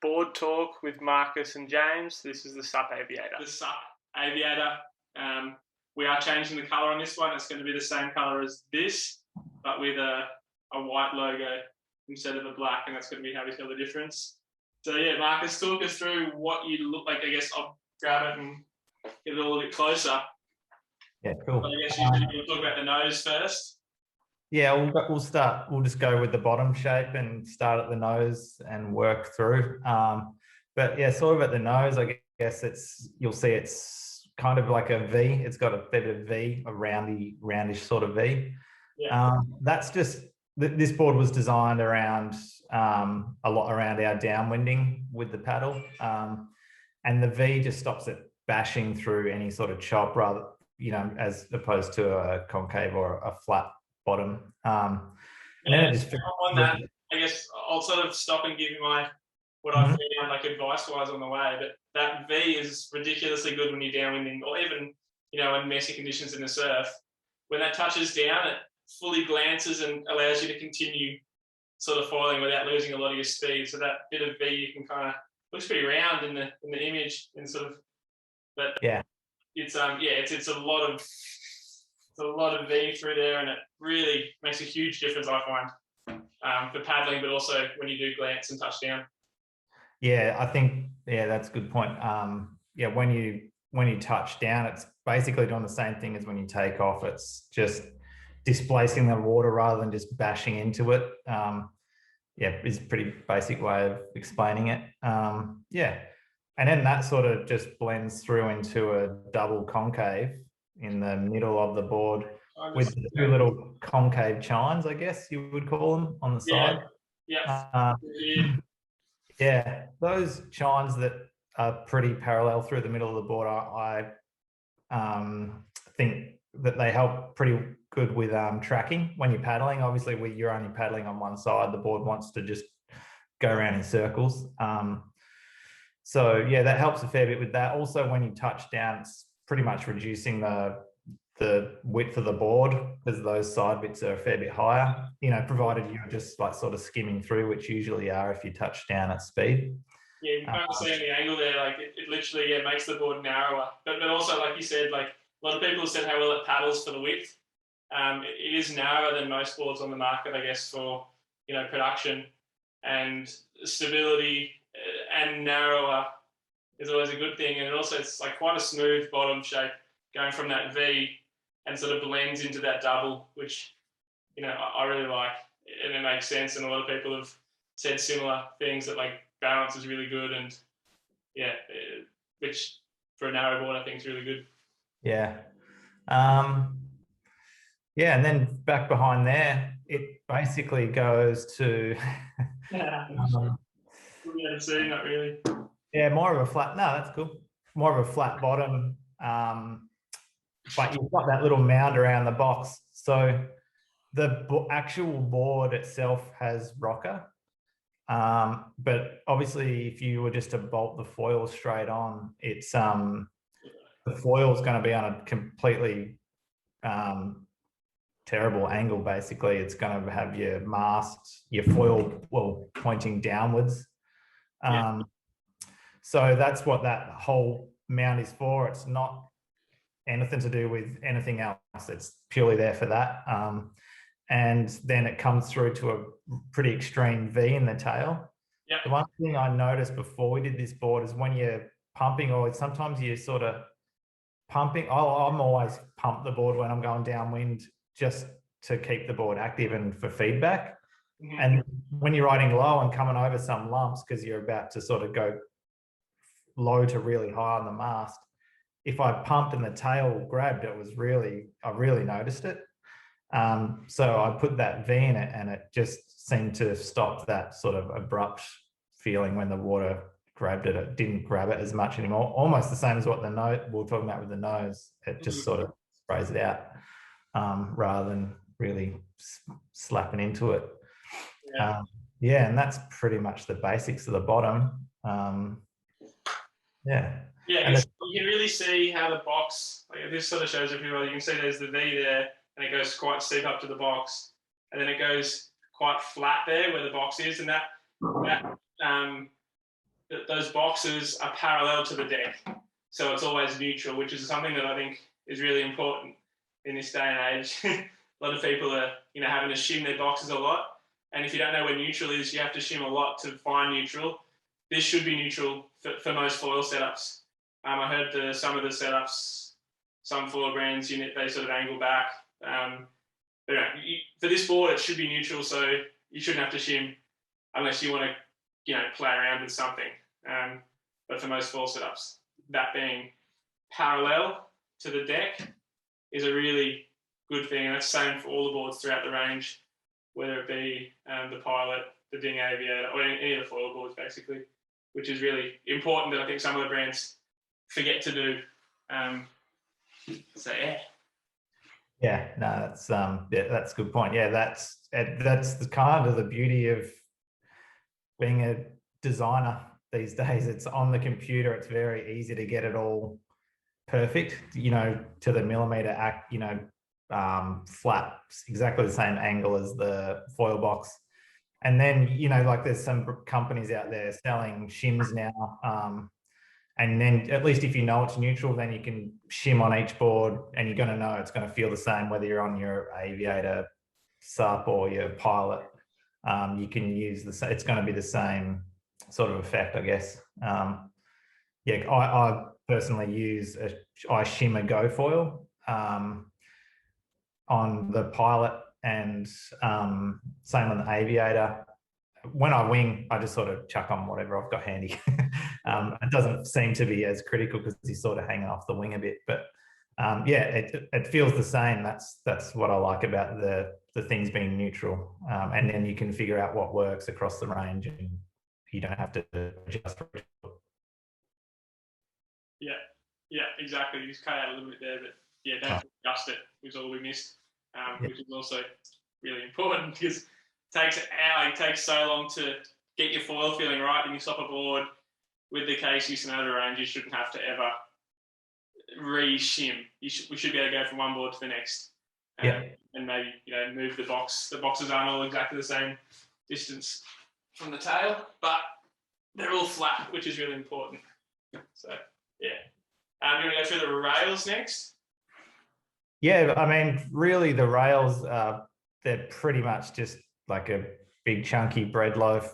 board talk with Marcus and James. This is the SUP Aviator. The SUP Aviator. We are changing the colour on this one. It's going to be the same colour as this, but with a white logo instead of a black, and that's going to be how we tell the difference. So yeah, Marcus, talk us through what you look like. I guess I'll grab it and get it a little bit closer. Yeah, cool. But I guess you'll talk about the nose first. Yeah, we'll start. We'll just go with the bottom shape and start at the nose and work through. But yeah, sort of at the nose, I guess you'll see it's kind of like a V. It's got a bit of V, a roundish sort of V. Yeah. That's just this board was designed around a lot around our downwinding with the paddle, and the V just stops it bashing through any sort of chop, rather as opposed to a concave or a flat bottom. And then it just on that, I guess I'll sort of stop and give you what I've found like advice-wise on the way. But that V is ridiculously good when you're downwinding, or even in messy conditions in the surf. When that touches down, it fully glances and allows you to continue sort of foiling without losing a lot of your speed. So that bit of V, you can kind of looks pretty round in the image, and sort of, but yeah, it's it's a lot of V through there, and it really makes a huge difference, I find, for paddling, but also when you do glance and touch down. Yeah, I think that's a good point. Yeah, when you touch down, it's basically doing the same thing as when you take off. It's just displacing the water rather than just bashing into it. Yeah, is a pretty basic way of explaining it. Yeah, and then that sort of just blends through into a double concave in the middle of the board with two little concave chines, I guess you would call them, on the side. Yeah. Yeah, those chines that are pretty parallel through the middle of the board, I think that they help pretty good with tracking when you're paddling. Obviously, you're only paddling on one side. The board wants to just go around in circles. So yeah, that helps a fair bit with that. Also, when you touch down, it's pretty much reducing the width of the board, because those side bits are a fair bit higher, provided you're just like sort of skimming through, which usually are if you touch down at speed. Yeah, you can't see the angle there. Like it literally makes the board narrower. But also, like you said, like a lot of people have said how well it paddles for the width. It is narrower than most boards on the market, I guess, for production, and stability and narrower is always a good thing. And it's like quite a smooth bottom shape going from that V, and sort of blends into that double, which I really like, and it makes sense. And a lot of people have said similar things, that like balance is really good, and which for a narrow board I think is really good. Yeah. Yeah, and then back behind there, it basically goes to We haven't seen that really. Yeah, more of a flat. No, that's cool. More of a flat bottom, but you've got that little mound around the box. So the actual board itself has rocker, but obviously, if you were just to bolt the foil straight on, it's the foil is going to be on a completely terrible angle. Basically, it's going to have your mast, your foil pointing downwards. So that's what that whole mount is for. It's not anything to do with anything else. It's purely there for that. And then it comes through to a pretty extreme V in the tail. Yeah. The one thing I noticed before we did this board is when you're pumping, or sometimes you're sort of pumping. I'm always pump the board when I'm going downwind, just to keep the board active and for feedback. Mm-hmm. And when you're riding low and coming over some lumps, because you're about to sort of go low to really high on the mast, if I pumped and the tail grabbed, I really noticed it. So I put that V in it, and it just seemed to stop that sort of abrupt feeling when the water grabbed it. It didn't grab it as much anymore. Almost the same as what we were talking about with the nose. It just sort of sprays it out, rather than really slapping into it. Yeah, and that's pretty much the basics of the bottom. Yeah, you can really see how the box, like this sort of shows everybody, you can see there's the V there, and it goes quite steep up to the box, and then it goes quite flat there where the box is, and that those boxes are parallel to the deck. So it's always neutral, which is something that I think is really important in this day and age. A lot of people are, having to shim their boxes a lot. And if you don't know where neutral is, you have to shim a lot to find neutral. This should be neutral for most foil setups. I heard some of the setups, some foil brands, they sort of angle back. But for this board, it should be neutral, so you shouldn't have to shim unless you want to, play around with something. But for most foil setups, that being parallel to the deck is a really good thing, and that's the same for all the boards throughout the range, whether it be the Pilot, the Ding Aviator, or any of the foil boards, basically, which is really important that I think some of the brands forget to do. So yeah. Yeah, no, that's a good point. Yeah, that's the kind of the beauty of being a designer these days. It's on the computer. It's very easy to get it all perfect, to the millimeter flat, exactly the same angle as the foil box. And then, like there's some companies out there selling shims now. And then at least if you know it's neutral, then you can shim on each board and you're going to know it's going to feel the same, whether you're on your Aviator, SUP or your Pilot. You can use it's going to be the same sort of effect, I guess. I personally use I shim a Go foil on the Pilot and same on the Aviator. When I wing, I just sort of chuck on whatever I've got handy. It doesn't seem to be as critical because he's sort of hanging off the wing a bit, but it feels the same. That's what I like about the things being neutral, and then you can figure out what works across the range, and you don't have to adjust. Yeah, exactly. You just cut out a little bit there, but yeah, don't adjust it, which is all we missed, which is also really important because it takes so long to get your foil feeling right, and you stop a board with the Casey Sunova range. You shouldn't have to ever re-shim. We should be able to go from one board to the next, and maybe move the box. The boxes aren't all exactly the same distance from the tail, but they're all flat, which is really important. So yeah, you want to go through the rails next? Yeah, I mean, really, the rails they're pretty much just like a big chunky bread loaf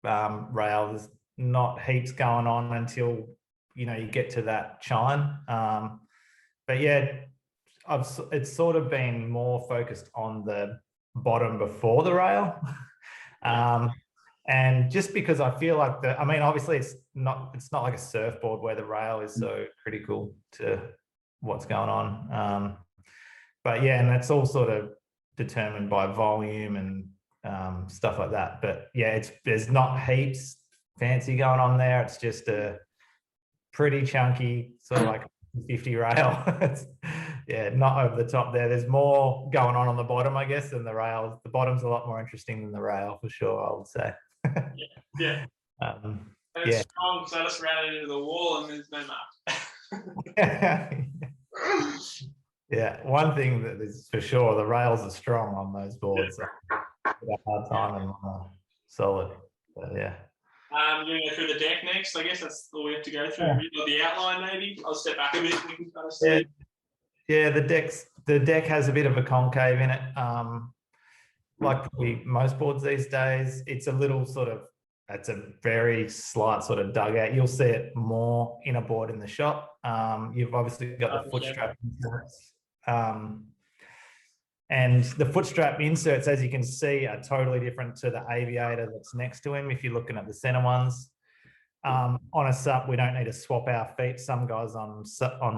rail. There's not heaps going on until you get to that chine. But yeah, it's sort of been more focused on the bottom before the rail. And just because I feel like obviously it's not like a surfboard where the rail is so critical to what's going on. But yeah, and that's all sort of determined by volume and stuff like that. But yeah, there's not heaps fancy going on there. It's just a pretty chunky sort of like 50 rail. Not over the top there. There's more going on the bottom, I guess, than the rail. The bottom's a lot more interesting than the rail for sure, I would say. And it's strong, so I just ran it into the wall and there's no mark. Yeah, one thing that is for sure, the rails are strong on those boards. A hard time and solid. But yeah. You're going to go through the deck next. I guess that's all we have to go through. The outline, maybe. I'll step back a bit. We can kind of see. Yeah, the deck has a bit of a concave in it. Like probably most boards these days, it's a little it's a very slight sort of dugout. You'll see it more in a board in the shop. You've obviously got the foot strap inserts. And the foot strap inserts, as you can see, are totally different to the Aviator that's next to him if you're looking at the center ones. On a SUP, we don't need to swap our feet. Some guys on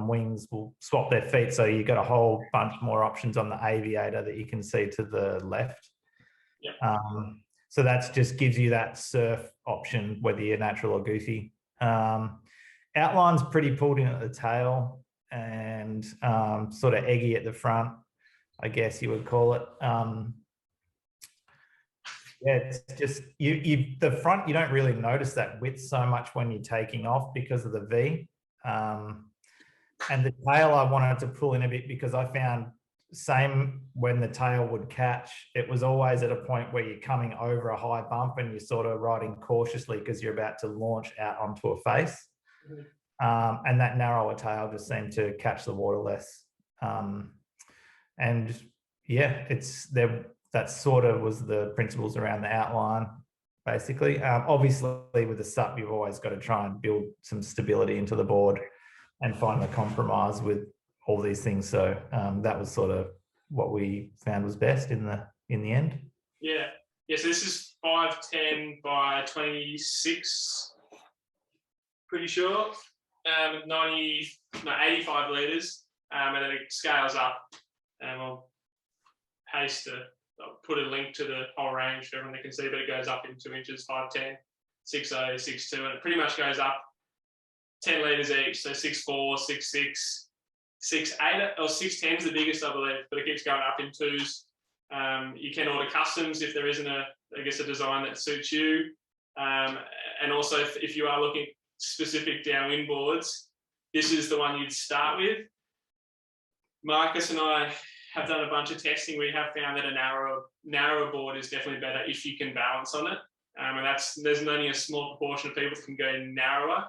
wings will swap their feet, so you've got a whole bunch more options on the Aviator that you can see to the left. So that just gives you that surf option, whether you're natural or goofy. Outline's pretty pulled in at the tail and sort of eggy at the front, I guess you would call it. It's just the front, you don't really notice that width so much when you're taking off because of the V. And the tail I wanted to pull in a bit because I found same when the tail would catch, it was always at a point where you're coming over a high bump and you're sort of riding cautiously because you're about to launch out onto a face. And that narrower tail just seemed to catch the water less. And yeah, it's there. That sort of was the principles around the outline, basically. Obviously, with the SUP, you've always got to try and build some stability into the board and find the compromise with all these things. So that was sort of what we found was best in the end. Yeah. So this is 510 by 26, pretty sure. 85 litres, and then it scales up. And I'll put a link to the whole range for everyone that can see, but it goes up in 2 inches, 510, 60, 62, and it pretty much goes up 10 litres each. So 6.4, 6.6, 6.8, or 6.10 is the biggest, I believe, but it keeps going up in twos. You can order customs if there isn't a design that suits you. And also if you are looking specific downwind boards, this is the one you'd start with. Marcus and I have done a bunch of testing. We have found that a narrower board is definitely better if you can balance on it. And there's only a small proportion of people that can go narrower.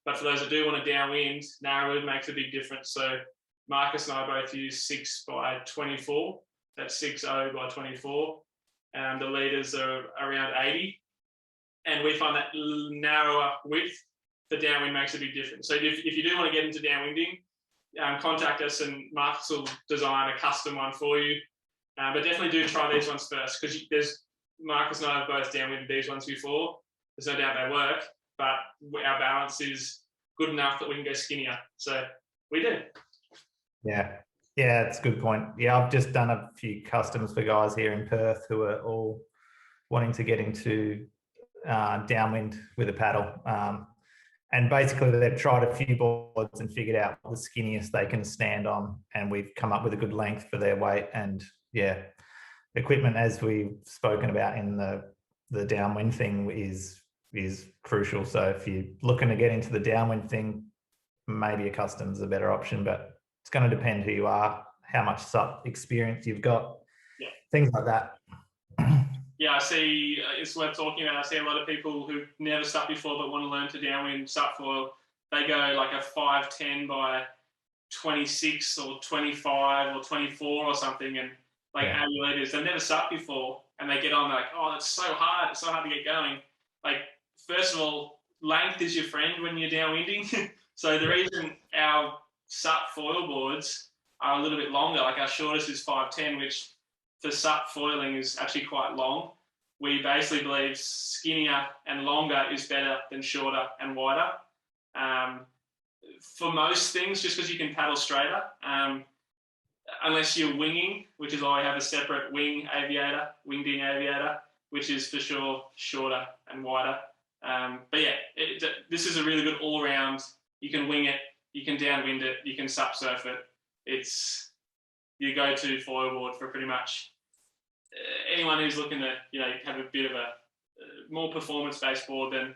But for those that do want a downwind, narrower makes a big difference. So Marcus and I both use 6 by 24. That's 6.0 by 24. The litres are around 80. And we find that narrower width for downwind makes a big difference. So if you do want to get into downwinding, contact us and Marcus will design a custom one for you. But definitely do try these ones first, because Marcus and I have both downwinded these ones before. There's no doubt they work, but our balance is good enough that we can go skinnier. So we do. Yeah, it's a good point. Yeah, I've just done a few customs for guys here in Perth who are all wanting to get into downwind with a paddle. And basically they've tried a few boards and figured out the skinniest they can stand on, and we've come up with a good length for their weight. And yeah, equipment, as we've spoken about in the downwind thing, is crucial. So if you're looking to get into the downwind thing, maybe a custom's a better option, but it's going to depend who you are, how much SUP experience you've got, things like that. Yeah, I see, it's worth talking about. I see a lot of people who've never SUP before but want to learn to downwind SUP foil. They go like a 510 by 26 or 25 or 24 or something, and like aviators, they've never SUP before, and they get on, they're like, oh, it's so hard to get going. Like, first of all, length is your friend when you're downwinding. So the reason our SUP foil boards are a little bit longer, like our shortest is 510, which for SUP foiling is actually quite long. We basically believe skinnier and longer is better than shorter and wider. For most things, just because you can paddle straighter, unless you're winging, which is why I have a separate wingding aviator, which is for sure shorter and wider. But yeah, this is a really good all-round. You can wing it, you can downwind it, you can SUP surf it. It's your go-to foil board for pretty much anyone who's looking to have a bit of a more performance-based board than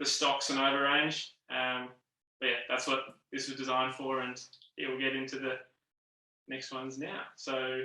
the stock Sunova range. But yeah, that's what this was designed for, and we'll get into the next ones now. So